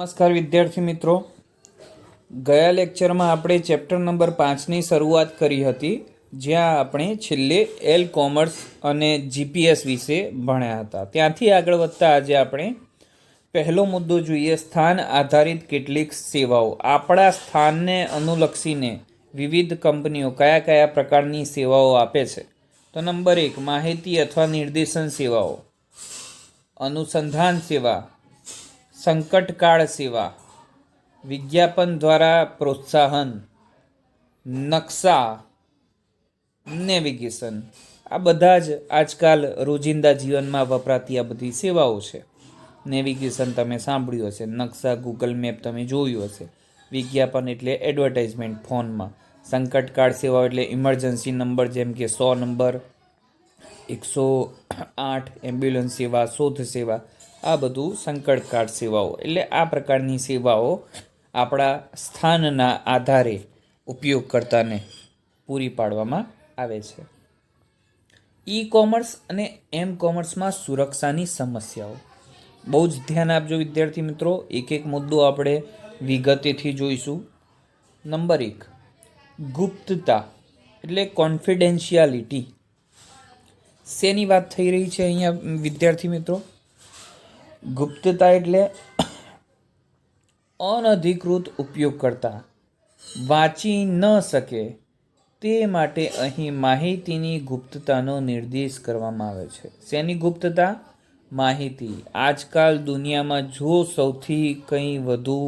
નમસ્કાર વિદ્યાર્થી મિત્રો, ગયા લેક્ચરમાં આપણે ચેપ્ટર નંબર 5ની શરૂઆત કરી હતી, જ્યાં આપણે છેલ્લે એલ કોમર્સ અને જીપીએસ વિશે ભણ્યા હતા. ત્યાંથી આગળ વધતા આજે આપણે પહેલો મુદ્દો જોઈએ, સ્થાન આધારિત કેટલીક સેવાઓ. આપણા સ્થાનને અનુલક્ષીને વિવિધ કંપનીઓ કયા કયા પ્રકારની સેવાઓ આપે છે. તો નંબર 1, માહિતી અથવા નિર્દેશન સેવાઓ, અનુસંધાન સેવા, સંકટકાળ સેવા, વિજ્ઞાપન દ્વારા પ્રોત્સાહન, નકશા, નેવિગેશન. આ બધા જ આજકાલ રોજિંદા જીવનમાં વપરાતી આ બધી સેવાઓ છે. નેવિગેશન તમે સાંભળ્યું હશે, નકશા ગૂગલ મેપ તમે જોયું હશે, વિજ્ઞાપન એટલે એડવર્ટાઇઝમેન્ટ ફોનમાં, સંકટકાળ સેવાઓ એટલે ઇમરજન્સી નંબર જેમ કે 100 નંબર, 108, એમ્બ્યુલન્સ સેવા, શોધ સેવા. આ બધું સંકટકાળ સેવાઓ એટલે આ પ્રકારની સેવાઓ આપણા સ્થાનના આધારે ઉપયોગકર્તાને પૂરી પાડવામાં આવે છે. ઈ કોમર્સ અને એમ કોમર્સમાં સુરક્ષાની સમસ્યાઓ. બહુ જ ધ્યાન આપજો વિદ્યાર્થી મિત્રો, એક એક મુદ્દો આપણે વિગતેથી જોઈશું. નંબર 1, ગુપ્તતા એટલે કોન્ફિડેન્શિયાલિટી. શેની વાત થઈ રહી છે અહીંયા વિદ્યાર્થી મિત્રો? ગુપ્તતા એટલે અનધિકૃત ઉપયોગકર્તા વાંચી ન શકે તે માટે અહીં માહિતીની ગુપ્તતાનો નિર્દેશ કરવામાં આવે છે. શેની ગુપ્તતા? માહિતી. આજકાલ દુનિયામાં જો સૌથી કંઈ વધુ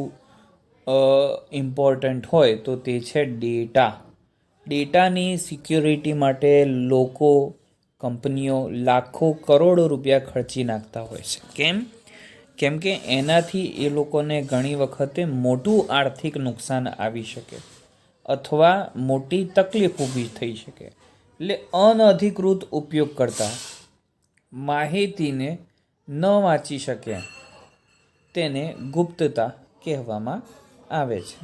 ઇમ્પોર્ટન્ટ હોય તો તે છે ડેટા. ડેટાની સિક્યોરિટી માટે લોકો, કંપનીઓ લાખો કરોડો રૂપિયા ખર્ચી નાખતા હોય છે. કેમ કે એનાથી એ લોકોને ઘણી વખતે મોટું આર્થિક નુકસાન આવી શકે અથવા મોટી તકલીફ ઊભી થઈ શકે. એટલે અનધિકૃત ઉપયોગકર્તા માહિતીને ન વાંચી શકે તેને ગુપ્તતા કહેવામાં આવે છે.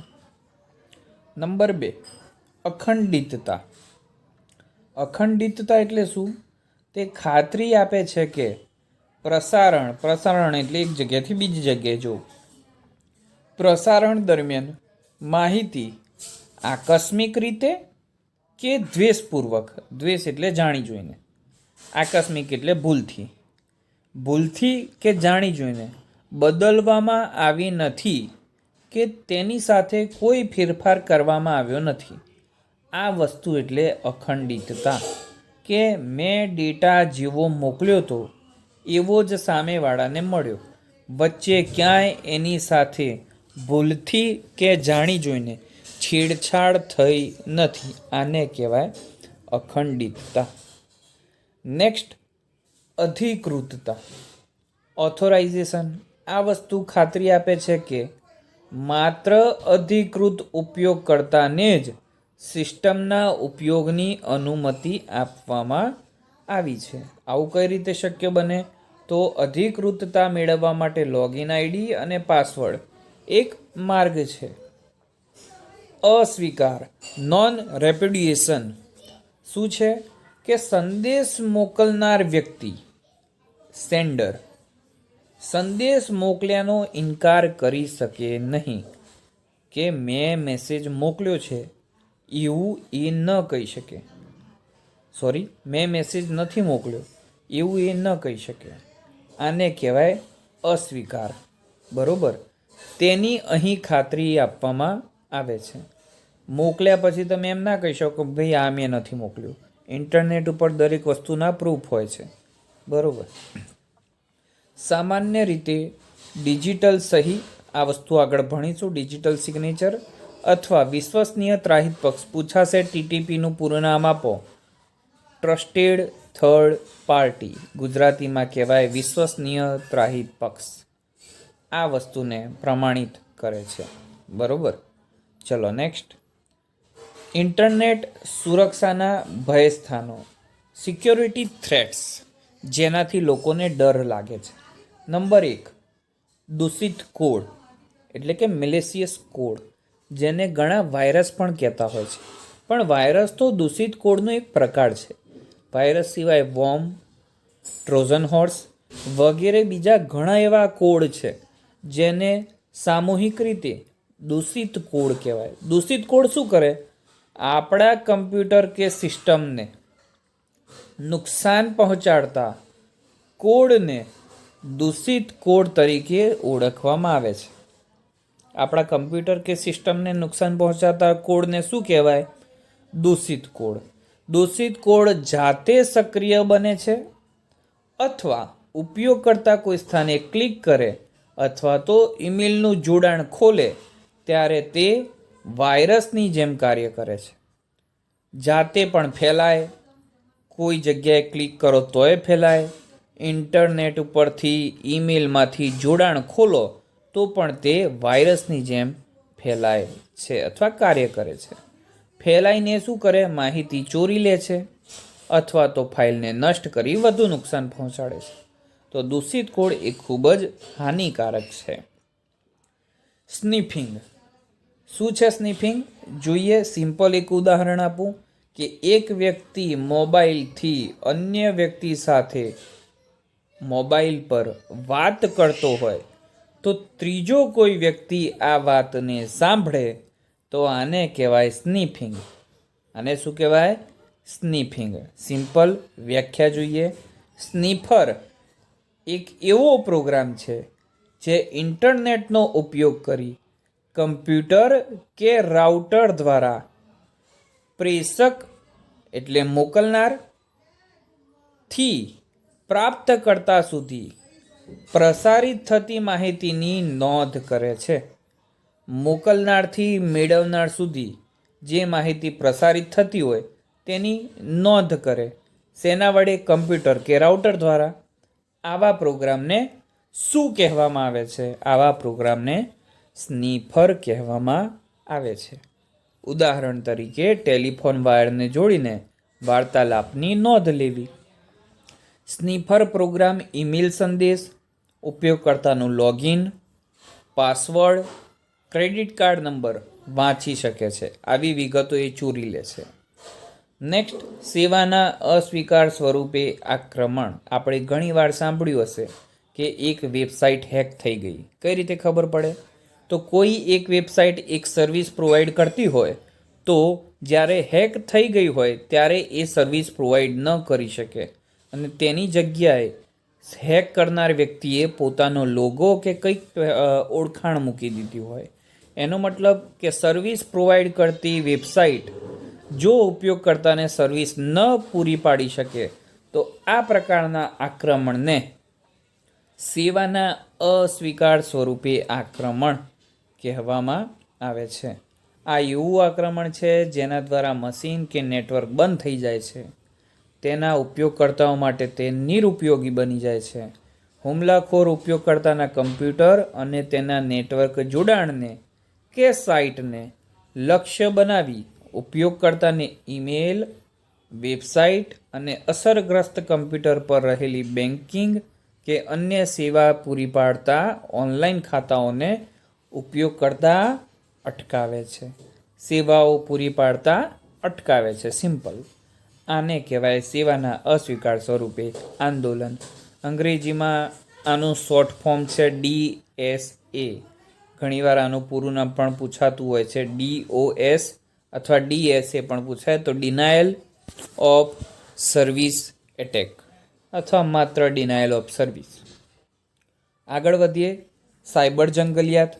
નંબર 2, અખંડિતતા. અખંડિતતા એટલે શું? તે ખાતરી આપે છે કે પ્રસારણ એટલે એક જગ્યાથી બીજી જગ્યાએ જવું. પ્રસારણ દરમિયાન માહિતી આકસ્મિક રીતે કે દ્વેષપૂર્વક, દ્વેષ એટલે જાણી જોઈને, આકસ્મિક એટલે ભૂલથી કે જાણી જોઈને બદલવામાં આવી નથી કે તેની સાથે કોઈ ફેરફાર કરવામાં આવ્યો નથી. આ વસ્તુ એટલે અખંડિતતા, કે મેં ડેટા જેવો મોકલ્યો હતો એવો જ સામેવાળાને મળ્યો, વચ્ચે ક્યાંય એની સાથે ભૂલથી કે જાણી જોઈને છેડછાડ થઈ નથી. આને કહેવાય અખંડિતતા. નેક્સ્ટ, અધિકૃતતા, ઓથોરાઇઝેશન. આ વસ્તુ ખાતરી આપે છે કે માત્ર અધિકૃત ઉપયોગકર્તાને જ સિસ્ટમના ઉપયોગની અનુમતિ આપવામાં આવી છે. આવું કઈ રીતે શક્ય બને? તો અધિકૃતતા મેળવવા માટે લોગિન આઈડી અને પાસવર્ડ એક માર્ગ છે. અસ્વીકાર, નોન રેપ્યુડિએશન. શું છે? કે સંદેશ મોકલનાર વ્યક્તિ, સેન્ડર, સંદેશ મોકલ્યાનો ઇનકાર કરી શકે નહીં. કે મેં મેસેજ મોકલ્યો છે એવું એ ન કહી શકે. મેં મેસેજ નથી મોકલ્યો એવું એ ન કહી શકે. આને કહેવાય અસ્વીકાર. બરોબર, તેની અહીં ખાતરી આપવામાં આવે છે. મોકલ્યા પછી તમે એમ ના કહી શકો ભાઈ આ મેં નથી મોકલ્યું. ઇન્ટરનેટ ઉપર દરેક વસ્તુના પ્રૂફ હોય છે. બરોબર. સામાન્ય રીતે ડિજિટલ સહી, આ વસ્તુ આગળ ભણીશું. ડિજિટલ સિગ્નેચર અથવા વિશ્વસનીય ત્રાહિત પક્ષ. પૂછાશે TTPનું પૂરું નામ આપો. Trusted third party. ગુજરાતીમાં કહેવાય વિશ્વસનીય ત્રાહિત પક્ષ. આ વસ્તુને પ્રમાણિત કરે છે. બરોબર. ચલો નેક્સ્ટ, ઇન્ટરનેટ સુરક્ષાના ભય સ્થાનો, સિક્યોરિટી થ્રેટ્સ, જેનાથી લોકોને ડર લાગે છે. નંબર 1, દૂષિત કોડ એટલે કે મેલિશિયસ કોડ, જેને ઘણા વાયરસ પણ કહેતા હોય છે. પણ વાયરસ તો દૂષિત કોડનો એક પ્રકાર છે. વાયરસ સિવાય વોર્મ, ટ્રોજન હોર્સ વગેરે બીજા ઘણા એવા કોડ છે જેને સામૂહિક રીતે દૂષિત કોડ કહેવાય. દૂષિત કોડ શું કરે? આપણા કમ્પ્યુટર કે સિસ્ટમને નુકસાન પહોંચાડતા કોડને દૂષિત કોડ તરીકે ઓળખવામાં આવે છે. આપણા કમ્પ્યુટર કે સિસ્ટમને નુકસાન પહોંચાડતા કોડને શું કહેવાય? દૂષિત કોડ. દૂષિત કોડ જાતે સક્રિય બને છે અથવા ઉપયોગકર્તા કોઈ સ્થાને ક્લિક કરે અથવા તો ઈમેલનું જોડાણ ખોલે ત્યારે તે વાયરસની જેમ કાર્ય કરે છે. જાતે પણ ફેલાય, કોઈ જગ્યાએ ક્લિક કરો તોય ફેલાય, ઇન્ટરનેટ ઉપરથી ઈમેલમાંથી જોડાણ ખોલો તો પણ તે વાયરસની જેમ ફેલાય છે અથવા કાર્ય કરે છે. ફેલાઈને શું કરે? માહિતી ચોરી લે છે અથવા તો ફાઇલને નષ્ટ કરી વધુ નુકસાન પહોંચાડે છે. તો દૂષિત કોડ એ ખૂબ જ હાનિકારક છે. સ્નીફિંગ. શું છે સ્નીફિંગ? જોઈએ. સિમ્પલ એક ઉદાહરણ આપું કે એક વ્યક્તિ મોબાઈલથી અન્ય વ્યક્તિ સાથે મોબાઈલ પર વાત કરતો હોય તો ત્રીજો કોઈ વ્યક્તિ આ વાતને સાંભળે તો આને કહેવાય સ્નીફિંગ. આને શું કહેવાય? સ્નીફિંગ. સિમ્પલ વ્યાખ્યા જોઈએ. સ્નીફર એક એવો પ્રોગ્રામ છે જે ઇન્ટરનેટનો ઉપયોગ કરી કમ્પ્યુટર કે રાઉટર દ્વારા પ્રેષક એટલે મોકલનાર થી પ્રાપ્તકર્તા સુધી પ્રસારિત થતી માહિતીની નોંધ કરે છે. મોકલનારથી મેળવનાર સુધી જે માહિતી પ્રસારિત થતી હોય તેની નોંધ કરે. શેના વડે? કમ્પ્યુટર કે રાઉટર દ્વારા. આવા પ્રોગ્રામને શું કહેવામાં આવે છે? આવા પ્રોગ્રામને સ્નીફર કહેવામાં આવે છે. ઉદાહરણ તરીકે ટેલિફોન વાયરને જોડીને વાર્તાલાપની નોંધ લેવી. સ્નીફર પ્રોગ્રામ ઈમેલ સંદેશ, ઉપયોગકર્તાનું login, password, credit card number વાંચી શકે છે. આવી વિગતો એ ચોરી લે છે. નેક્સ્ટ, સેવાના અસ્વીકાર સ્વરૂપે આક્રમણ. આપણે ઘણીવાર સાંભળ્યું હશે કે એક વેબસાઇટ હેક થઈ ગઈ. કઈ રીતે ખબર પડે? તો કોઈ એક વેબસાઇટ એક સર્વિસ પ્રોવાઈડ કરતી હોય તો જ્યારે હેક થઈ ગઈ હોય ત્યારે એ સર્વિસ પ્રોવાઈડ ન કરી શકે અને તેની જગ્યાએ હેક કરનાર વ્યક્તિએ પોતાનો લોગો કે કંઈક ઓળખાણ મૂકી દીધી હોય. એનો મતલબ કે સર્વિસ પ્રોવાઈડ કરતી વેબસાઇટ જો ઉપયોગકર્તાને સર્વિસ ન પૂરી પાડી શકે તો આ પ્રકારના આક્રમણને સેવાના અસ્વીકાર સ્વરૂપે આક્રમણ કહેવામાં આવે છે. આ એવું આક્રમણ છે જેના દ્વારા મશીન કે નેટવર્ક બંધ થઈ જાય છે. તેના ઉપયોગકર્તાઓ માટે તે નિરુપયોગી બની જાય છે. હુમલાખોર ઉપયોગકર્તાના કમ્પ્યુટર અને તેના નેટવર્ક જોડાણને કે સાઇટને લક્ષ્ય બનાવી ઉપયોગકર્તાને ઈમેલ, વેબસાઇટ અને અસરગ્રસ્ત કમ્પ્યુટર પર રહેલી બેન્કિંગ કે અન્ય સેવા પૂરી પાડતા ઓનલાઈન ખાતાઓને ઉપયોગકર્તા અટકાવે છે. સેવાઓ પૂરી પાડતા અટકાવે છે. સિમ્પલ. આને કહેવાય સેવાના અસ્વીકાર સ્વરૂપે આંદોલન. અંગ્રેજીમાં આનું શોર્ટ ફોર્મ છે DSA. ઘણીવાર આનું પૂરું નામ પણ પૂછાતું હોય છે. DOS અથવા DSA પણ પૂછાય તો ડિનાયલ ઓફ સર્વિસ એટેક અથવા માત્ર ડિનાયલ ઓફ સર્વિસ. આગળ વધીએ. સાયબર જંગલિયાત.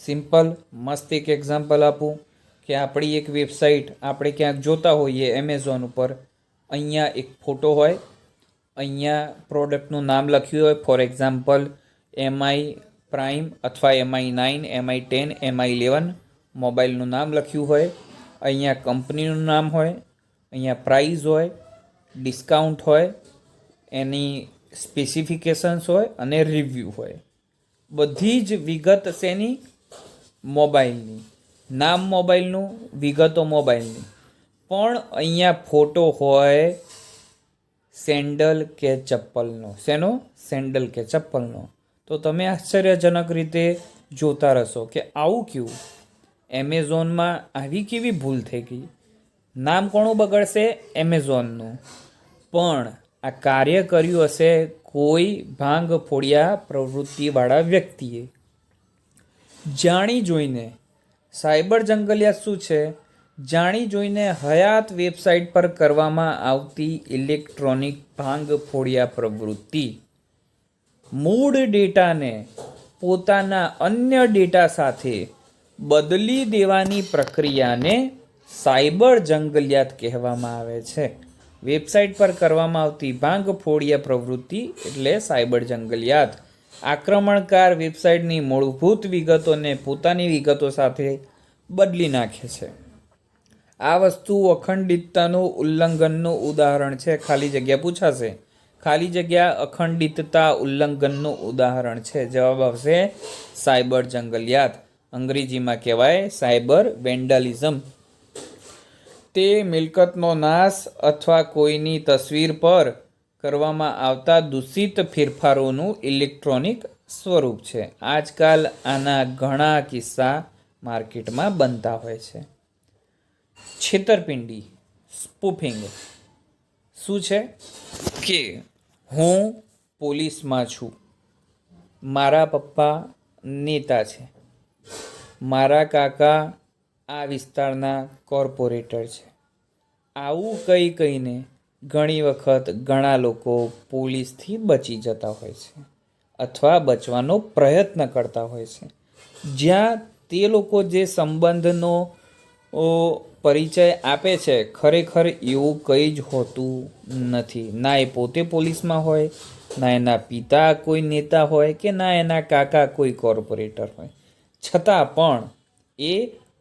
સિમ્પલ મસ્ત એક એક્ઝામ્પલ આપું કે આપણી એક વેબસાઇટ આપણે ક્યાંક જોતા હોઈએ એમેઝોન ઉપર. અહીંયા એક ફોટો હોય, અહીંયા પ્રોડક્ટનું નામ લખ્યું હોય, ફોર એક્ઝામ્પલ MI પ્રાઇમ અથવા MI9, MI10, MI11 મોબાઈલનું નામ લખ્યું હોય, અહીંયા કંપનીનું નામ હોય, અહીંયા પ્રાઇસ હોય, ડિસ્કાઉન્ટ હોય, એની સ્પેસિફિકેશન્સ હોય અને રિવ્યૂ હોય. બધી જ વિગત શેની? મોબાઈલની. નામ મોબાઈલનું, વિગતો મોબાઈલની. પણ અહીંયા ફોટો હોય સેન્ડલ કે ચપ્પલનો. શેનો? સેન્ડલ કે ચપ્પલનો. તો તમે આશ્ચર્યજનક રીતે જોતા રહેશો કે આવું કેવું? એમેઝોનમાં આવી કેવી ભૂલ થઈ ગઈ? નામ કોનું બગડશે? એમેઝોનનું. પણ આ કાર્ય કર્યું હશે કોઈ ભાંગ ફોડિયા પ્રવૃત્તિવાળા વ્યક્તિએ. જાણી જોઈને સાયબર જંગલિયાત શું છે? જાણી જોઈને હયાત વેબસાઇટ પર કરવામાં આવતી ઇલેક્ટ્રોનિક ભાંગફોડિયા પ્રવૃત્તિ. મૂળ ડેટાને પોતાના અન્ય ડેટા સાથે બદલી દેવાની પ્રક્રિયાને સાયબર જંગલિયાત કહેવામાં આવે છે. વેબસાઇટ પર કરવામાં આવતી ભાંગફોડિયા પ્રવૃત્તિ એટલે સાયબર જંગલિયાત. આક્રમણકાર વેબસાઇટની મૂળભૂત વિગતોને પોતાની વિગતો સાથે બદલી નાખે છે. આ વસ્તુ અખંડિતતાનું ઉલ્લંઘનનું ઉદાહરણ છે. ખાલી જગ્યા પૂછાશે. ખાલી જગ્યા અખંડિતતા ઉલ્લંઘનનું ઉદાહરણ છે. જવાબ આવશે સાયબર જંગલિયાત. અંગ્રેજીમાં કહેવાય સાયબર વેન્ડલિઝમ. તે મિલકતનો નાશ અથવા કોઈની તસવીર પર કરવામાં આવતા દૂષિત ફેરફારોનું ઇલેક્ટ્રોનિક સ્વરૂપ છે. આજકાલ આના ઘણા કિસ્સા માર્કેટમાં બનતા હોય છે. છેતરપિંડી સ્પૂફિંગ શું છે કે હું પોલીસમાં છું, મારા પપ્પા નેતા છે, મારા કાકા આ વિસ્તારના કોર્પોરેટર છે. આવું કહીને ઘણી વખત ઘણા લોકો પોલીસથી બચી જતા હોય છે અથવા બચવાનો પ્રયત્ન કરતા હોય છે. જ્યાં તે લોકો જે સંબંધનો પરિચય આપે છે ખરેખર એવું કંઈ જ હોતું નથી. ના એ પોતે પોલીસમાં હોય, ના એના પિતા કોઈ નેતા હોય કે ના એના કાકા કોઈ કોર્પોરેટર હોય. છતાં પણ એ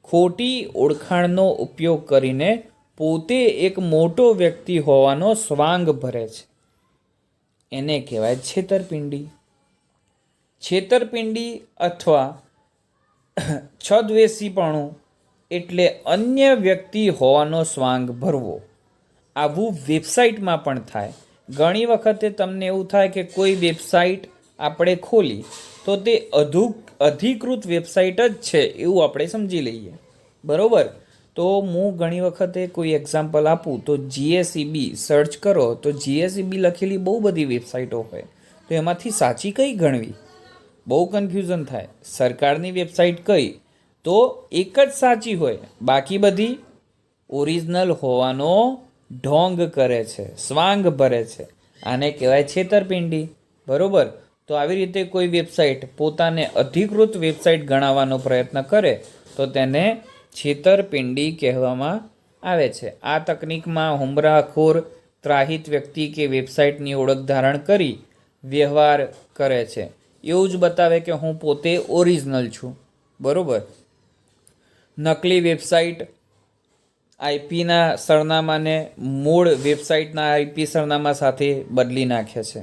ખોટી ઓળખાણનો ઉપયોગ કરીને પોતે એક મોટો વ્યક્તિ હોવાનો સ્વાંગ ભરે છે. એને કહેવાય છેતરપિંડી. છેતરપિંડી અથવા છદ્મવેશીપણું એટલે અન્ય વ્યક્તિ હોવાનો સ્વાંગ ભરવો. આવું વેબસાઇટમાં પણ થાય. ઘણી વખતે તમને એવું થાય કે કોઈ વેબસાઇટ આપણે ખોલી તો તે અધિકૃત વેબસાઇટ જ છે એવું આપણે સમજી લઈએ. બરાબર? તો હું ઘણી વખતે કોઈ એક્ઝામ્પલ આપું તો જીએસઈબી સર્ચ કરો તો જીએસઈબી લખેલી બહુ બધી વેબસાઇટો હોય. તો એમાંથી સાચી કઈ ગણવી? બહુ કન્ફ્યુઝન થાય. સરકારની વેબસાઇટ કઈ તો એક જ સાચી હોય, બાકી બધી ઓરિજિનલ હોવાનો ઢોંગ કરે છે, સ્વાંગ ભરે છે. આને કહેવાય છેતરપિંડી. બરાબર? તો આવી રીતે કોઈ વેબસાઇટ પોતાને અધિકૃત વેબસાઇટ ગણાવવાનો પ્રયત્ન કરે તો તેને છેતરપિંડી કહેવામાં આવે છે. આ તકનિકમાં હુમલાખોર ત્રાહિત વ્યક્તિ કે વેબસાઇટની ઓળખ ધારણ કરી વ્યવહાર કરે છે. એવું જ બતાવે કે હું પોતે ઓરિજિનલ છું. બરાબર? નકલી વેબસાઇટ આઈપીના સરનામાને મૂળ વેબસાઇટના આઈપી સરનામા સાથે બદલી નાખે છે.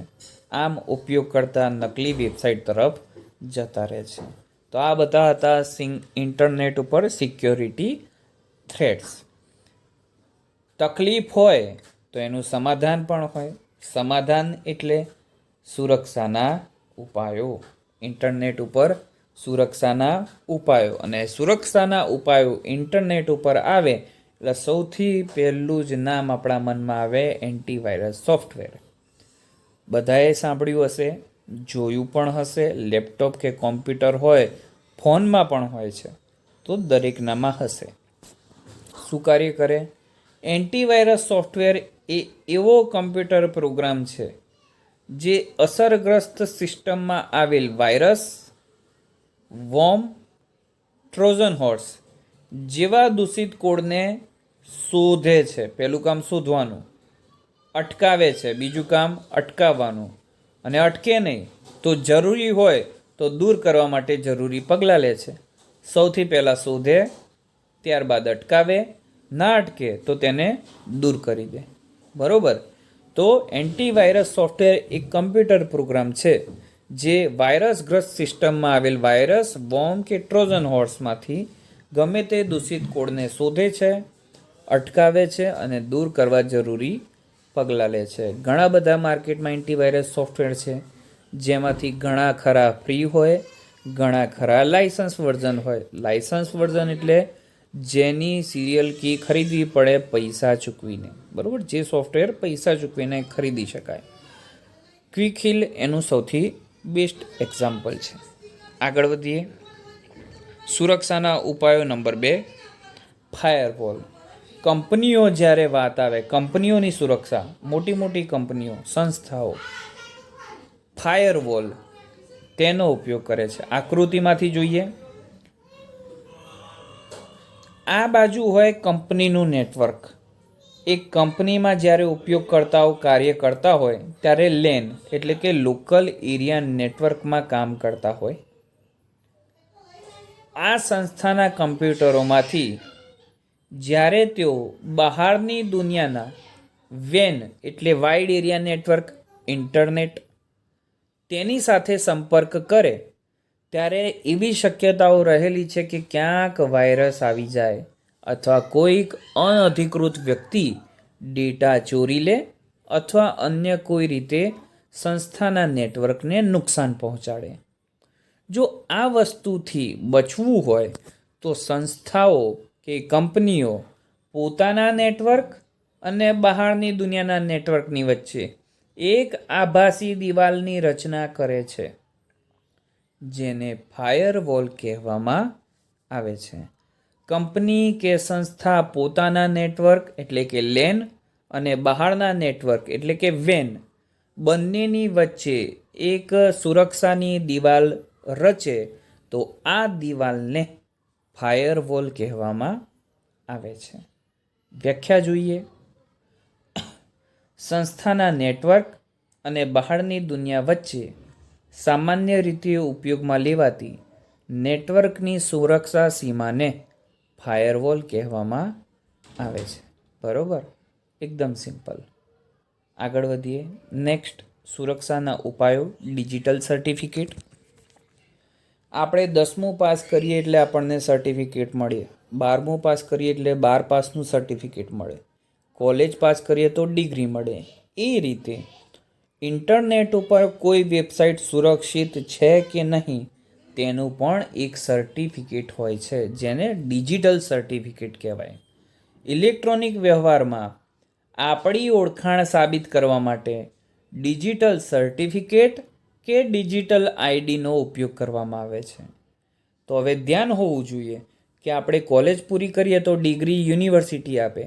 આમ ઉપયોગ કરતા નકલી વેબસાઇટ તરફ જતા રહે છે. તો આ બધા હતા ઇન્ટરનેટ ઉપર સિક્યોરિટી થ્રેટ્સ. તકલીફ હોય તો એનું સમાધાન પણ હોય. સમાધાન એટલે સુરક્ષાના ઉપાયો. ઇન્ટરનેટ ઉપર સુરક્ષાના ઉપાયો, અને સુરક્ષાના ઉપાયો ઇન્ટરનેટ ઉપર આવે એટલે સૌથી પહેલું જ નામ આપણા મનમાં આવે એન્ટીવાયરસ સોફ્ટવેર. બધાએ સાંભળ્યું હશે, જોયું પણ હશે. લેપટોપ કે કોમ્પ્યુટર હોય, ફોનમાં પણ હોય છે, તો દરેકનામાં હશે. શું કાર્ય કરે? એન્ટીવાયરસ સોફ્ટવેર એ એવો કમ્પ્યુટર પ્રોગ્રામ છે જે અસરગ્રસ્ત સિસ્ટમમાં આવેલ વાયરસ, વોર્મ, ટ્રોજન હોર્સ જેવા દૂષિત કોડને શોધે છે. પહેલું કામ શોધવાનું, અટકાવે છે. બીજું કામ અટકાવવાનું, અને અટકે નહીં તો જરૂરી હોય તો દૂર કરવા માટે જરૂરી પગલાં લે છે. સૌથી પહેલાં શોધે, ત્યારબાદ અટકાવે, ના અટકે તો તેને દૂર કરી દે. બરાબર? તો એન્ટીવાયરસ સોફ્ટવેર એક કમ્પ્યુટર પ્રોગ્રામ છે જે વાયરસગ્રસ્ત સિસ્ટમમાં આવેલ વાયરસ, વોર્મ કે ટ્રોજન હોર્સમાંથી ગમે તે દૂષિત કોડને શોધે છે, અટકાવે છે અને દૂર કરવા જરૂરી પગલાં લે છે. ઘણા બધા માર્કેટમાં એન્ટીવાયરસ સોફ્ટવેર છે, જેમાંથી ઘણા ખરા ફ્રી હોય, ઘણા ખરા લાયસન્સ વર્ઝન હોય. લાયસન્સ વર્ઝન એટલે જેની સિરિયલ કી ખરીદવી પડે પૈસા ચૂકવીને. બરાબર? જે સોફ્ટવેર પૈસા ચૂકવીને ખરીદી શકાય. ક્વિક હિલ એનું સૌથી બેસ્ટ એક્ઝામ્પલ છે. આગળ વધીએ. સુરક્ષાના ઉપાયો નંબર 2, ફાયરવોલ. કંપનીઓ જ્યારે વાત આવે, કંપનીઓની સુરક્ષા, મોટી મોટી કંપનીઓ, સંસ્થાઓ ફાયરવોલ તેનો ઉપયોગ કરે છે. આકૃતિમાંથી જોઈએ, આ બાજુ હોય કંપનીનું નેટવર્ક. એક કંપનીમાં જ્યારે ઉપયોગકર્તાઓ કાર્ય કરતા હોય ત્યારે લેન એટલે કે લોકલ એરિયા નેટવર્કમાં કામ કરતા હોય. આ સંસ્થાના કમ્પ્યુટરોમાંથી જ્યારે તેઓ બહારની દુનિયાના વેન એટલે વાઇડ એરિયા નેટવર્ક, ઇન્ટરનેટ તેની સાથે સંપર્ક કરે ત્યારે એવી શક્યતાઓ રહેલી છે કે ક્યાંક વાયરસ આવી જાય અથવા કોઈક અનધિકૃત વ્યક્તિ ડેટા ચોરી લે અથવા અન્ય કોઈ રીતે સંસ્થાના નેટવર્કને નુકસાન પહોંચાડે. જો આ વસ્તુથી બચવું હોય તો સંસ્થાઓ કે કંપનીઓ પોતાના નેટવર્ક અને બહારની દુનિયાના નેટવર્કની વચ્ચે એક આભાસી દિવાલની રચના કરે છે, જેને ફાયરવોલ કહેવામાં આવે છે. કંપની કે સંસ્થા પોતાના નેટવર્ક એટલે કે લેન અને બહારના નેટવર્ક એટલે કે વેન બંનેની વચ્ચે એક સુરક્ષાની દિવાલ રચે તો આ દિવાલને ફાયરવોલ કહેવામાં આવે છે. વ્યાખ્યા જોઈએ. સંસ્થાના નેટવર્ક અને બહારની દુનિયા વચ્ચે સામાન્ય રીતે ઉપયોગમાં લેવાતી નેટવર્કની સુરક્ષા સીમાને ફાયરવોલ કહેવામાં આવે છે. બરોબર, એકદમ સિમ્પલ. આગળ વધીએ. નેક્સ્ટ, સુરક્ષાના ઉપાયો. Digital certificate. આપણે 10મું પાસ કરીએ એટલે આપણને સર્ટિફિકેટ મળે, 12મું પાસ કરીએ એટલે 12 પાસનું સર્ટિફિકેટ મળે, કોલેજ પાસ કરીએ તો ડિગ્રી મળે. એ રીતે ઇન્ટરનેટ ઉપર કોઈ વેબસાઇટ સુરક્ષિત છે કે નહીં તેનું પણ એક સર્ટિફિકેટ હોય છે, જેને ડિજિટલ સર્ટિફિકેટ કહેવાય. ઇલેક્ટ્રોનિક વ્યવહારમાં આપણી ઓળખાણ સાબિત કરવા માટે ડિજિટલ સર્ટિફિકેટ કે ડિજિટલ આઈડીનો ઉપયોગ કરવામાં આવે છે. તો હવે ધ્યાન હોવું જોઈએ કે આપણે કોલેજ પૂરી કરીએ તો ડિગ્રી યુનિવર્સિટી આપે,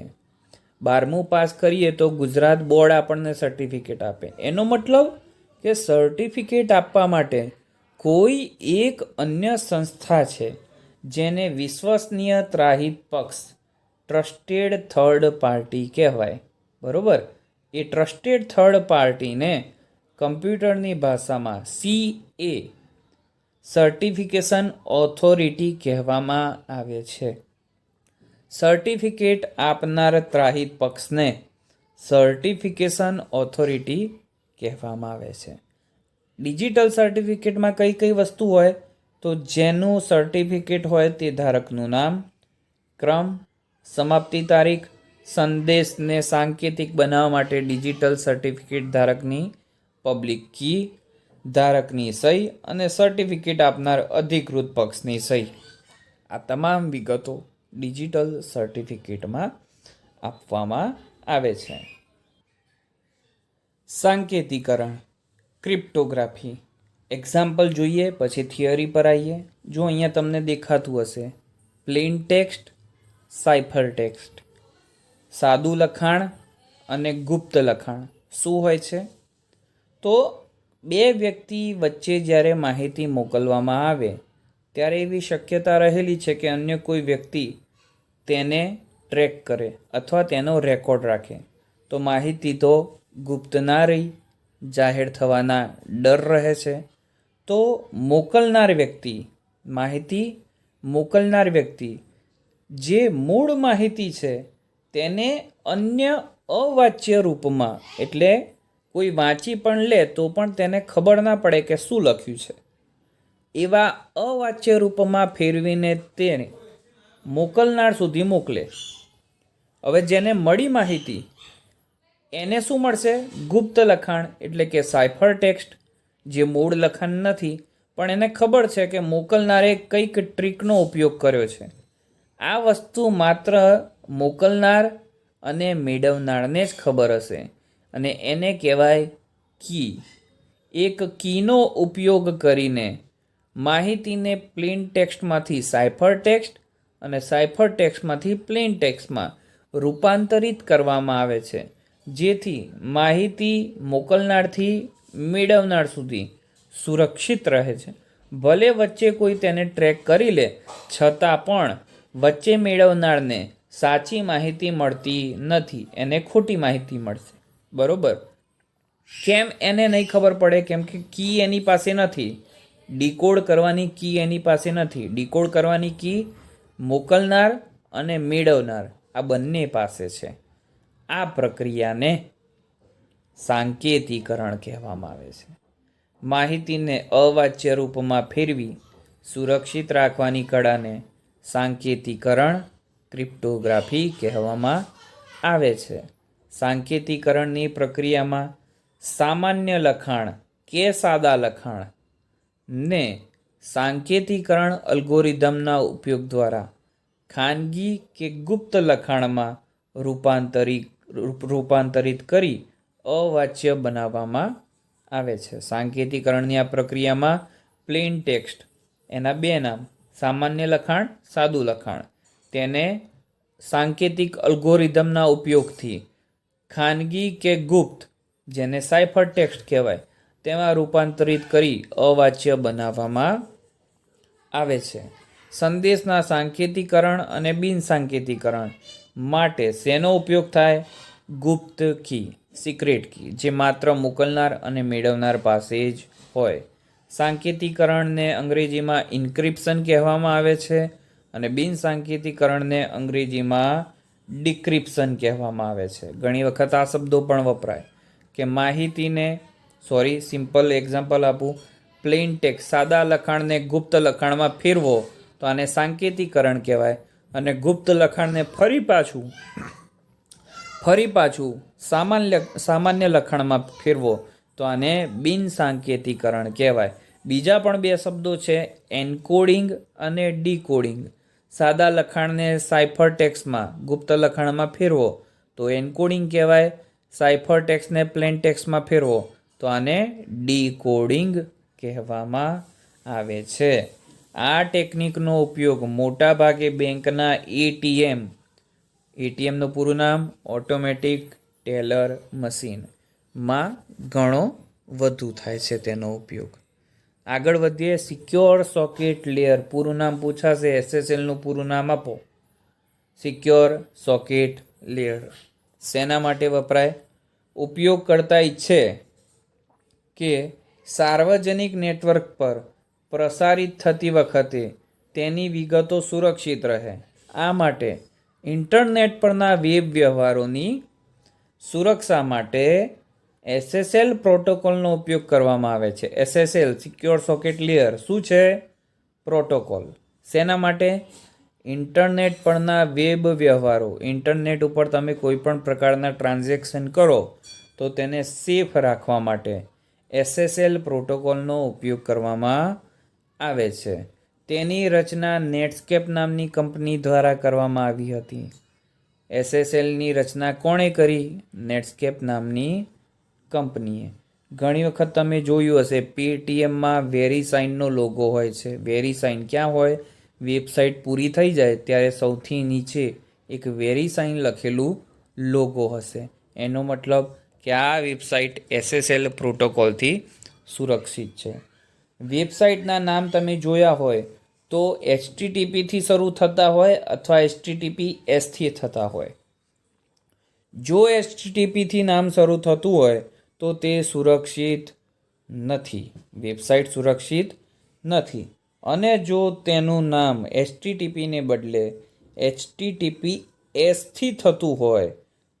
12મું પાસ કરીએ તો ગુજરાત બોર્ડ આપણને સર્ટિફિકેટ આપે. એનો મતલબ કે સર્ટિફિકેટ આપવા માટે કોઈ એક અન્ય સંસ્થા છે જેને વિશ્વસનીય ત્રાહિત પક્ષ ટ્રસ્ટેડ થર્ડ પાર્ટી કહેવાય. બરોબર, એ ટ્રસ્ટેડ થર્ડ પાર્ટીને કમ્પ્યુટરની ભાષામાં CA સર્ટિફિકેશન ઓથોરિટી કહેવામાં આવે છે. સર્ટિફિકેટ આપનાર ત્રાહિત પક્ષને સર્ટિફિકેશન ઓથોરિટી કહેવામાં આવે છે. ડિજિટલ સર્ટિફિકેટમાં કઈ કઈ વસ્તુ હોય તો જેનું સર્ટિફિકેટ હોય તે ધારકનું નામ, ક્રમ, સમાપ્તિ તારીખ, સંદેશને સાંકેતિક બનાવવા માટે ડિજિટલ સર્ટિફિકેટ ધારકની પબ્લિક કી, ધારકની સહી અને સર્ટિફિકેટ આપનાર અધિકૃત પક્ષની સહી. આ તમામ વિગતો ડિજિટલ સર્ટિફિકેટમાં આપવામાં આવે છે. સાંકેતિકરણ, ક્રિપ્ટોગ્રાફી. એક્ઝામ્પલ જોઈએ પછી થિયરી પર આવીએ. જો અહીંયા તમને દેખાતું હશે પ્લેન ટેક્સ્ટ, સાઇફર ટેક્સ્ટ. સાદું લખાણ અને ગુપ્ત લખાણ શું હોય છે? તો બે વ્યક્તિ વચ્ચે જ્યારે માહિતી મોકલવામાં આવે ત્યારે એવી શક્યતા રહેલી છે કે અન્ય કોઈ વ્યક્તિ તેને ટ્રેક કરે અથવા તેનો રેકોર્ડ રાખે. તો માહિતી તો ગુપ્ત ના રહી, જાહેર થવાના ડર રહે છે. તો મોકલનાર વ્યક્તિ, માહિતી મોકલનાર વ્યક્તિ જે મૂળ માહિતી છે તેને અન્ય અવાચ્ય રૂપમાં, એટલે કોઈ વાંચી પણ લે તો પણ તેને ખબર ના પડે કે શું લખ્યું છે, એવા અવાચ્ય રૂપમાં ફેરવીને તેને મોકલનાર સુધી મોકલે. હવે જેને મળી માહિતી એને શું મળશે? ગુપ્ત લખાણ એટલે કે સાઇફર ટેક્સ્ટ, જે મૂળ લખાણ નથી પણ એને ખબર છે કે મોકલનારે કંઈક ટ્રીકનો ઉપયોગ કર્યો છે. આ વસ્તુ માત્ર મોકલનાર અને મેળવનારને જ ખબર હશે અને એને કહેવાય કી. એક કીનો ઉપયોગ કરીને માહિતીને પ્લેન ટેક્સ્ટમાંથી સાઇફર ટેક્સ્ટ અને સાઇફર ટેક્સ્ટમાંથી પ્લેન ટેક્સ્ટમાં રૂપાંતરિત કરવામાં આવે છે, જેથી માહિતી મોકલનારથી મેળવનાર સુધી સુરક્ષિત રહે છે. ભલે વચ્ચે કોઈ તેને ટ્રેક કરી લે, છતાં પણ વચ્ચે મેળવનારને સાચી માહિતી મળતી નથી, એને ખોટી માહિતી મળશે. બરોબર? કેમ એને નહીં ખબર પડે? કેમ કે કી એની પાસે નથી. ડીકોડ કરવાની કી એની પાસે નથી. ડીકોડ કરવાની કી મોકલનાર અને મેળવનાર આ બંને પાસે છે. આ પ્રક્રિયાને સાંકેતિકરણ કહેવામાં આવે છે. માહિતીને અવાચ્ય રૂપમાં ફેરવી સુરક્ષિત રાખવાની કળાને સાંકેતિકરણ, ક્રિપ્ટોગ્રાફી કહેવામાં આવે છે. સાંકેતિકરણની પ્રક્રિયામાં સામાન્ય લખાણ કે સાદા લખાણ ને સાંકેતિકરણ અલ્ગોરિધમના ઉપયોગ દ્વારા ખાનગી કે ગુપ્ત લખાણમાં રૂપાંતરિત કરી અવાચ્ય બનાવવામાં આવે છે. સાંકેતિકરણની આ પ્રક્રિયામાં પ્લેન ટેક્સ્ટ, એના બે નામ, સામાન્ય લખાણ, સાદું લખાણ, તેને સાંકેતિક અલ્ગોરિધમના ઉપયોગથી ખાનગી કે ગુપ્ત, જેને સાઇફર ટેક્સ્ટ કહેવાય, તેમાં રૂપાંતરિત કરી અવાચ્ય બનાવવામાં આવે છે. સંદેશના સાંકેતિકરણ અને બિન સાંકેતિકરણ માટે શેનો ઉપયોગ થાય? ગુપ્ત કી, સિક્રેટ કી, જે માત્ર મોકલનાર અને મેળવનાર પાસે જ હોય. સાંકેતિકરણને અંગ્રેજીમાં ઇન્ક્રિપ્શન કહેવામાં આવે છે અને બિન સાંકેતિકરણને અંગ્રેજીમાં ડિક્રિપ્શન કહેવામાં આવે છે. ઘણી વખત આ શબ્દો પણ વપરાય કે માહિતીને સિમ્પલ એક્ઝામ્પલ આપું. પ્લેન ટેક્સ્ટ, સાદા લખાણને ગુપ્ત લખાણમાં ફેરવો તો આને સાંકેતિકરણ કહેવાય, અને ગુપ્ત લખાણને ફરી પાછું સામાન્ય લખાણમાં ફેરવો તો આને બિન સાંકેતિકરણ કહેવાય. બીજા પણ બે શબ્દો છે, એન્કોડિંગ અને ડીકોડિંગ. સાદા લખાણને સાઇફર ટેક્સ્ટમાં ગુપ્ત લખાણમાં ફેરવો તો એન્કોડિંગ કહેવાય. સાઇફર ટેક્સ્ટને પ્લેન ટેક્સ્ટમાં ફેરવો તો આને ડીકોડિંગ કહેવામાં આવે છે. આ ટેકનિકનો ઉપયોગ મોટાભાગે બેંકના એટીએમનું પૂરું નામ ઓટોમેટિક ટેલર મશીનમાં ઘણો વધુ થાય છે તેનો ઉપયોગ. આગળ વધીએ. સિક્યોર સોકેટ લેયર, પૂરું નામ પૂછાશે. એસએસએલનું પૂરું નામ આપો. સિક્યોર સોકેટ લેયર શેના માટે વપરાય? ઉપયોગકર્તા ઈચ્છે કે સાર્વજનિક નેટવર્ક પર પ્રસારિત થતી વખતે તેની વિગતો સુરક્ષિત રહે. આ માટે ઇન્ટરનેટ પરના વેબ વ્યવહારોની સુરક્ષા માટે એસએસએલ પ્રોટોકોલનો ઉપયોગ કરવામાં આવે છે. એસએસએલ, સિક્યોર સોકેટ લેયર, શું છે? પ્રોટોકોલ. શેના માટે? ઇન્ટરનેટ પરના વેબ વ્યવહારો, ઇન્ટરનેટ ઉપર તમે કોઈ પણ પ્રકારના ટ્રાન્ઝેક્શન કરો તો તેને સેફ રાખવા માટે એસએસએલ પ્રોટોકોલનો ઉપયોગ કરવામાં આવે છે. તેની રચના નેટસ્કેપ નામની કંપની દ્વારા કરવામાં આવી હતી. એસએસએલની રચના કોણે કરી? નેટસ્કેપ નામની કંપનીએ. ઘણી વખત તમે જોયું હશે, પેટીએમમાં વેરીસાઇનનો લોગો હોય છે. વેરીસાઇન ક્યાં હોય? વેબસાઇટ પૂરી થઈ જાય ત્યારે સૌથી નીચે એક વેરીસાઇન લખેલું લોગો હશે. એનો મતલબ કે આ વેબસાઇટ એસએસએલ પ્રોટોકોલથી સુરક્ષિત છે. વેબસાઇટના નામ તમે જોયા હોય તો HTTPથી શરૂ થતા હોય અથવા HTTPSથી થતા હોય. જો HTTPથી નામ શરૂ થતું હોય તો તે સુરક્ષિત નથી, વેબસાઇટ સુરક્ષિત નથી. અને જો તેનું નામ HTTPને બદલે HTTPSથી થતું હોય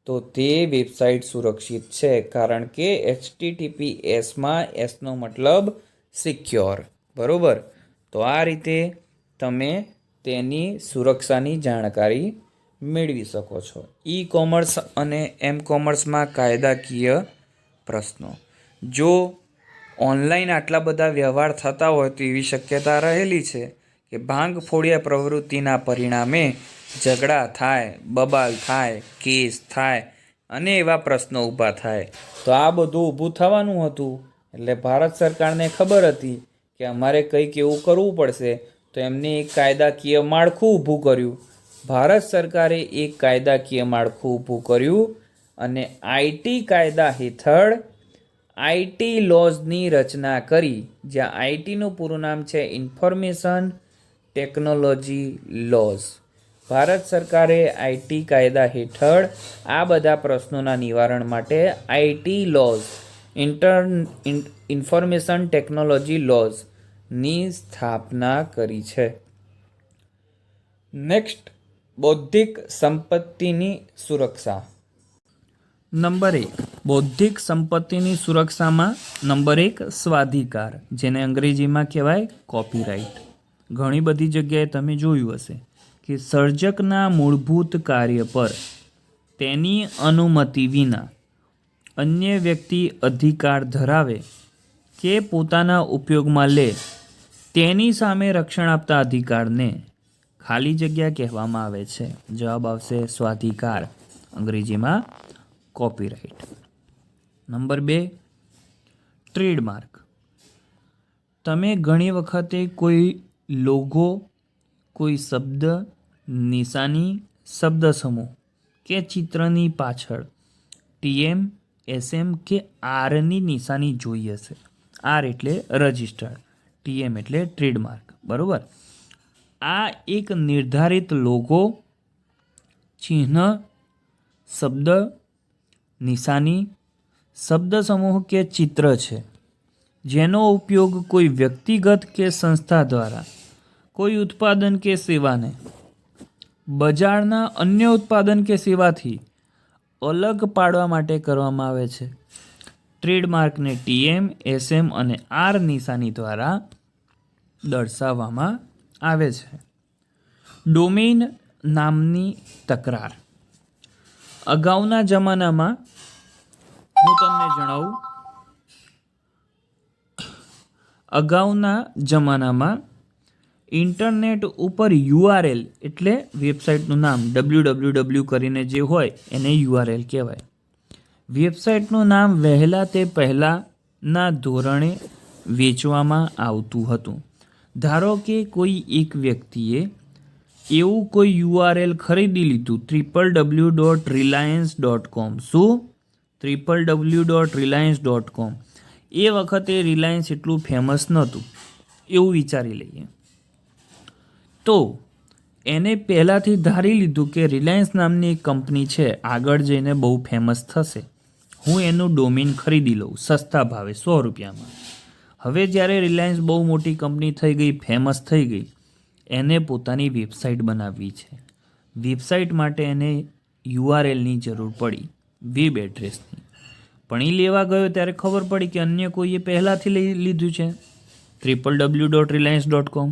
તો તે વેબસાઇટ સુરક્ષિત છે, કારણ કે HTTPSમાં એસનો મતલબ સિક્યોર. બરાબર? તો આ રીતે તમે તેની સુરક્ષાની જાણકારી મેળવી શકો છો. ઈ-કોમર્સ અને એમ-કોમર્સમાં કાયદાકીય પ્રશ્નો. જો ઓનલાઈન આટલા બધા વ્યવહાર થતા હોય તો એવી શક્યતા રહેલી છે કે ભાંગફોડિયા પ્રવૃત્તિના પરિણામે ઝઘડા થાય, બબાલ થાય, કેસ થાય અને એવા પ્રશ્નો ઊભા થાય. તો આ બધું ઊભું થવાનું હતું એટલે ભારત સરકારને ખબર હતી કે અમારે કંઈક એવું કરવું પડશે, તો એમને એક કાયદાકીય માળખું ઊભું કર્યું. ભારત સરકારે એક કાયદાકીય માળખું ઊભું કર્યું અને આઈટી કાયદા હેઠળ આઈટી લોઝની રચના કરી, જ્યાં આઈટીનું પૂરું નામ છે ઇન્ફોર્મેશન ટેકનોલોજી લોઝ. ભારત સરકારે આઈટી કાયદા હેઠળ આ બધા પ્રશ્નોના નિવારણ માટે આઈટી લોઝ ઇન્ફોર્મેશન ટેકનોલોજી લોઝની સ્થાપના કરી છે. નેક્સ્ટ, બૌદ્ધિક સંપત્તિની સુરક્ષા. નંબર 1, બૌદ્ધિક સંપત્તિની સુરક્ષામાં નંબર 1 સ્વાધિકાર, જેને અંગ્રેજીમાં કહેવાય કોપીરાઇટ. ઘણી બધી જગ્યાએ તમે જોયું હશે કે સર્જકના મૂળભૂત કાર્ય પર તેની અનુમતિ વિના અન્ય વ્યક્તિ અધિકાર ધરાવે કે પોતાના ઉપયોગમાં લે તેની સામે રક્ષણ આપતા અધિકારને ખાલી જગ્યા કહેવામાં આવે છે. જવાબ આવશે સ્વાધિકાર, અંગ્રેજીમાં કોપીરાઇટ. Number 2, trademark. તમે ઘણી વખતે કોઈ લોગો, કોઈ શબ્દ, નિશાની, શબ્દ સમૂહ કે ચિત્રની પાછળ TM, SM કે આરની નિશાની જોઈ હશે. આર એટલે રજિસ્ટર્ડ, TM એટલે ટ્રેડમાર્ક. બરાબર. આ એક નિર્ધારિત લોગો, ચિહ્ન, શબ્દ, નિશાની, શબ્દ સમૂહ કે ચિત્ર છે, જેનો ઉપયોગ કોઈ વ્યક્તિગત કે સંસ્થા દ્વારા કોઈ ઉત્પાદન કે સેવાને બજારના અન્ય ઉત્પાદન કે સેવાથી અલગ પાડવા માટે કરવામાં આવે છે. ટ્રેડમાર્કને TM, SM અને R નિશાની દ્વારા દર્શાવવામાં આવે છે. ડોમેઇન નામની તકરાર. અગાઉના જમાનામાં હું તમને જણાવું, અગાઉના જમાનામાં ઇન્ટરનેટ ઉપર URL એટલે વેબસાઇટનું નામ www કરીને જે હોય એને URL કહેવાય. વેબસાઇટનું નામ વહેલા તે પહેલાંના ધોરણે વેચવામાં આવતું હતું. ધારો કે કોઈ એક વ્યક્તિએ એવું કોઈ URL ખરીદી લીધું www.reliance.com. શું? www.reliance.com. એ વખતે રિલાયન્સ એટલું ફેમસ નહોતું એવું વિચારી લઈએ. તો એને પહેલાંથી ધારી લીધું કે રિલાયન્સ નામની એક કંપની છે, આગળ જઈને બહુ ફેમસ થશે, હું એનું ડોમેન ખરીદી લઉં સસ્તા ભાવે 100 રૂપિયામાં. હવે જ્યારે રિલાયન્સ બહુ મોટી કંપની થઈ ગઈ, ફેમસ થઈ ગઈ, એને પોતાની વેબસાઇટ બનાવવી છે. વેબસાઇટ માટે એને URLની જરૂર પડી, વેબ એડ્રેસની. પણ એ લેવા ગયો ત્યારે ખબર પડી કે અન્ય કોઈએ પહેલાંથી લીધું છે www.reliance.com.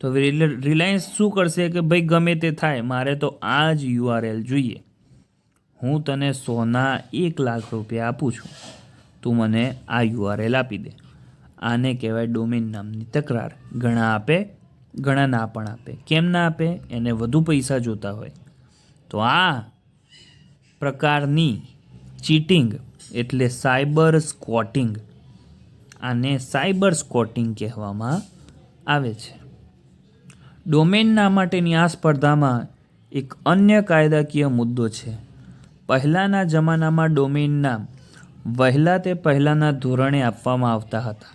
તો હવે રિલાયન્સ શું કરશે કે ભાઈ ગમે તે થાય, મારે તો આ જ URL જોઈએ. હું તને 100ના 1 લાખ રૂપિયા આપું છું, તું મને આ URL આપી દે. આને કહેવાય ડોમેન નામની તકરાર. ઘણા આપે, ઘણા ના પણ આપે. કેમ ના આપે? એને વધુ પૈસા જોતા હોય. તો આ પ્રકારની ચીટિંગ એટલે સાયબર સ્ક્વોટિંગ. આને સાયબર સ્ક્વોટિંગ કહેવામાં આવે છે. ડોમેનના માટેની આ સ્પર્ધામાં એક અન્ય કાયદાકીય મુદ્દો છે. પહેલાંના જમાનામાં ડોમેન નામ વહેલા તે પહેલાંના ધોરણે આપવામાં આવતા હતા,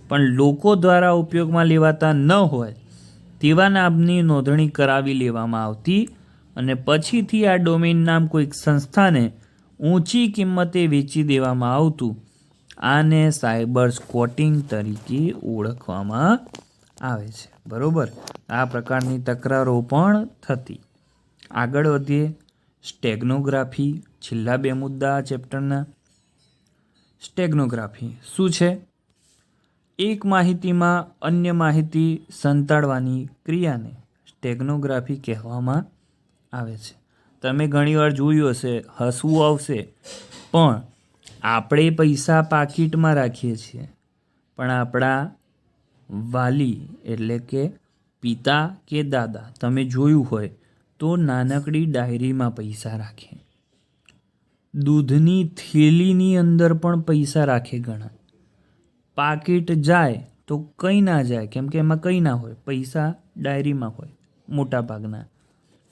પણ લોકો દ્વારા ઉપયોગમાં લેવાતા ન હોય તેવા નામની નોંધણી કરાવી લેવામાં આવતી અને પછીથી આ ડોમેન નામ કોઈક સંસ્થાને ઊંચી કિંમતે વેચી દેવામાં આવતું. આને સાયબર સ્ક્વોટિંગ તરીકે ઓળખવામાં આવે છે. બરાબર. આ પ્રકારની તકરારો પણ થતી. આગળ વધીએ. સ્ટેગનોગ્રાફી. છેલ્લા 2 મુદ્દા આ ચેપ્ટરના. સ્ટેગનોગ્રાફી શું છે? એક માહિતીમાં અન્ય માહિતી સંતાડવાની ક્રિયાને સ્ટેગનોગ્રાફી કહેવામાં આવે છે. તમે ઘણીવાર જોયું હશે, હસવું આવશે, પણ આપણે પૈસા પાકીટમાં રાખીએ છીએ, પણ આપણા વાલી એટલે કે પિતા કે દાદા તમે જોયું હોય તો નાનકડી ડાયરીમાં પૈસા રાખે. દૂધની થેલીની અંદર પણ પૈસા રાખે. ઘણા પાકીટ જાય તો તો કંઈ ના જાય, કેમ કે એમાં કંઈ ના હોય, પૈસા ડાયરીમાં હોય મોટા ભાગના.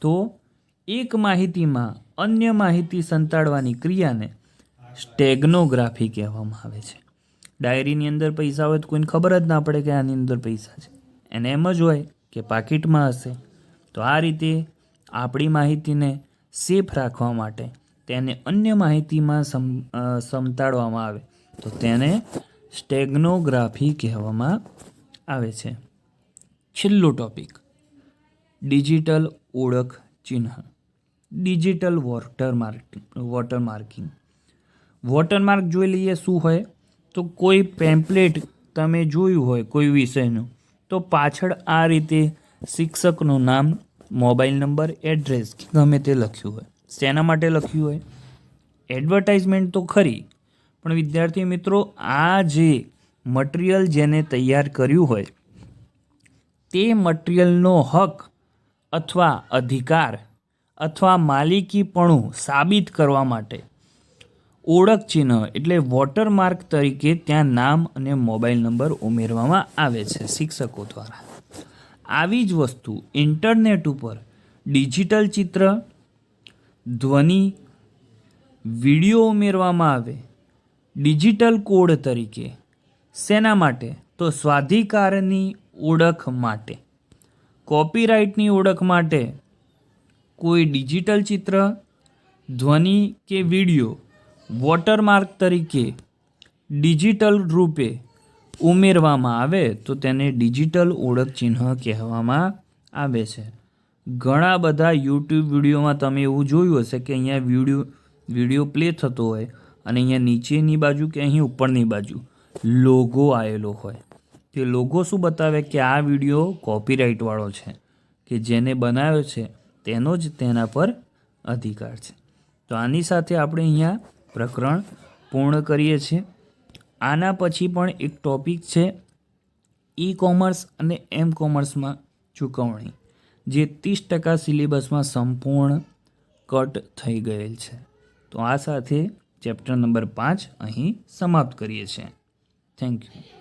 તો એક માહિતીમાં અન્ય માહિતી સંતાડવાની ક્રિયાને સ્ટેગનોગ્રાફી કહેવામાં આવે છે. ડાયરીની અંદર પૈસા હોય તો કોઈને ખબર જ ના પડે કે આની અંદર પૈસા છે, એને એમ જ હોય કે પાકીટમાં હશે. તો આ રીતે આપણી માહિતીને સેફ રાખવા માટે તેને અન્ય માહિતીમાં સમતાડવામાં આવે તો તેને સ્ટેગનોગ્રાફી કહેવામાં આવે છે. છેલ્લો ટોપિક, ડિજિટલ ઓળખ ચિહ્ન, ડિજિટલ વોટરમાર્કિંગ. વોટરમાર્ક જોઈ લઈએ શું હોય. તો કોઈ પેમ્પલેટ તમે જોયું હોય કોઈ વિષયનું, તો પાછળ આ રીતે શિક્ષકનું નામ, મોબાઈલ નંબર, એડ્રેસ ગમે તે લખ્યું હોય. શેના માટે લખ્યું હોય? એડવર્ટાઇઝમેન્ટ તો ખરી, પણ વિદ્યાર્થી મિત્રો આ જે મટીરિયલ જેને તૈયાર કર્યું હોય તે મટીરિયલનો હક અથવા અધિકાર અથવા માલિકીપણું સાબિત કરવા માટે ઓળખ ચિહ્ન એટલે વોટરમાર્ક તરીકે ત્યાં નામ અને મોબાઈલ નંબર ઉમેરવામાં આવે છે શિક્ષકો દ્વારા. આવી જ વસ્તુ ઇન્ટરનેટ ઉપર ડિજિટલ ચિત્ર, ધ્વનિ, વિડીયો ઉમેરવામાં આવે ડિજિટલ કોડ તરીકે. શેના માટે? તો સ્વાધિકારની ઓળખ માટે, કોપીરાઇટની ઓળખ માટે કોઈ ડિજિટલ ચિત્ર, ધ્વનિ કે વિડીયો વોટરમાર્ક તરીકે ડિજિટલ રૂપે ઉમેરવામાં આવે તો તેને ડિજિટલ ઓળખ ચિહ્ન કહેવામાં આવે છે. ઘણા બધા યુટ્યુબ વિડીયોમાં તમે એવું જોયું હશે કે અહીંયા વિડીયો પ્લે થતો હોય અને અહીંયા નીચેની બાજુ કે અહીં ઉપરની બાજુ લોગો આવેલો હોય. તે લોગો શું બતાવે કે આ વિડીયો કોપીરાઇટવાળો છે, કે જેને બનાવ્યો છે તેનો જ તેના પર અધિકાર છે. તો આની સાથે આપણે અહીંયા પ્રકરણ પૂર્ણ કરીએ છીએ. આના પછી પણ એક ટૉપિક છે ઈ કોમર્સ અને એમ કોમર્સમાં ચૂકવણી, જે 30% સિલેબસમાં સંપૂર્ણ કટ થઈ ગયેલ છે. તો આ સાથે ચેપ્ટર નંબર 5 અહીં સમાપ્ત કરીએ છીએ. Thank you.